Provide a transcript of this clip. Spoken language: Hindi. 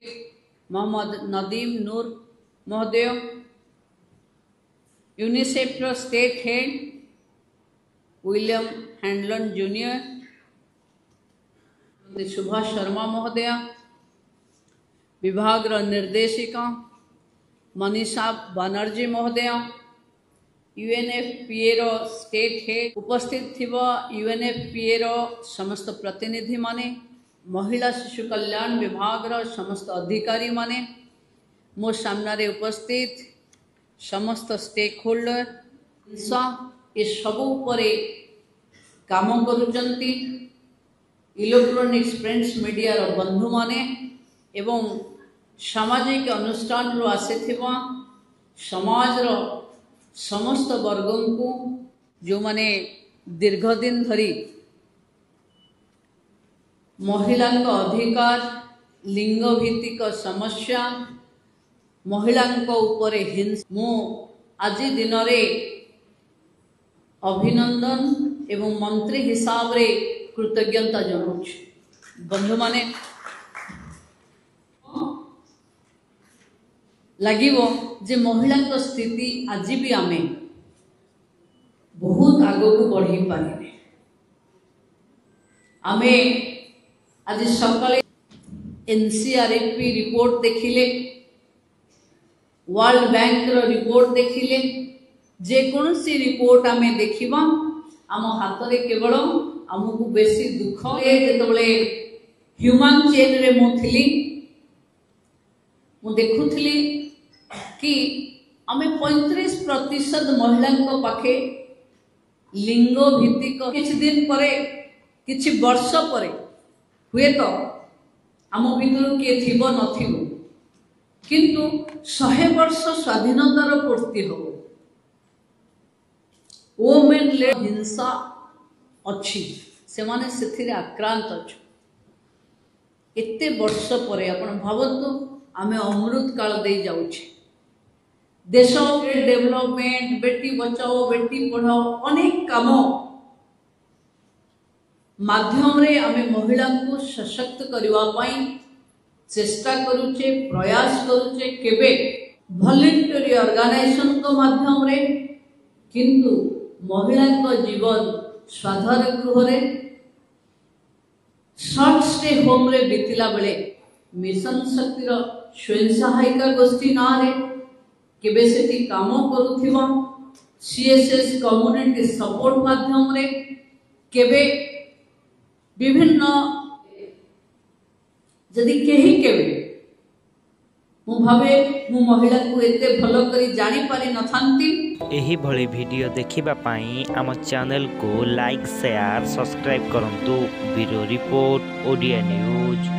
मोहम्मद नदीम नूर महोदय, UNICEF state head William Handlen junior, Subhash Sharma महोदया, विभाग निर्देशिका मनीषा बनर्जी महोदया, यूएनएफपीए स्टेट हेड उपस्थित थिबा यूएनएफपीए समस्त प्रतिनिधि माने, महिला शिशु कल्याण विभाग समस्त अधिकारी माने, मो सामने उपस्थित समस्त स्टेक होल्डर ये सबू परे काम करुचंती, इलेक्ट्रॉनिक्स प्रिंट्स मीडिया बंधु माने एवं सामाजिक अनुष्ठान आसीथिबा समाज समस्त वर्गों को जो माने दीर्घ दिन धरी महिला अधिकार, लिंग भित्तिक समस्या, महिला उपरे हिंसा, मु आज दिन रे अभिनंदन एवं मंत्री हिसाब रे कृतज्ञता जनाऊँ। बंधु माने लगिवो जे महिला स्थिति आज भी आमे बहुत आगो को बढ़ी पारे। आमे आज सकाले एनसीआरएफपी रिपोर्ट देखिले, वर्ल्ड बैंक रो रिपोर्ट देखिले, जे कोनसी रिपोर्ट आमे देखिबा आम हाथ रे केवल आमको बेसी दुख है जेतबले ह्यूमन चेन रे मु देखुथली कि आमे 35% महिला पाखे लिंग भित्तिक किछि दिन परे किछि वर्ष परे हुए तो आम भीतर किए थिबो नथिबो, किंतु 100 वर्ष स्वाधीनतार पूर्ति हो वोमेन ले हिंसा अच्छी से माने सेथिरे आक्रांत अच्छ एते वर्ष परे आपण भावतु आमे अमृत काल दे जाउछे। देश डेवलपमेंट, बेटी बचाओ बेटी पढ़ाओ अनेक काम माध्यम रे आमे महिला को सशक्त करवा पाई चेष्टा करूचे, प्रयास करूचे, केबे वॉलंटरी ऑर्गेनाइजेशन को माध्यम रे, किंतु महिला को जीवन स्वाधार गृह रे शॉर्ट स्टे होम रे बीतिला बेले मिशन शक्तिर स्वयं सहायिका गोष्ठी ना रे केबे सेठी काम करूथिबा, सीएसएस कम्युनिटी सपोर्ट माध्यम रे केबे विभिन्न जदि केही केबे मु भावे मु महिला को एते भलो करी जानि पारि नथांती। एही भली वीडियो देखिबा पाई आम चैनल को लाइक शेयर सब्सक्राइब करंतु। Bureau report Odia news.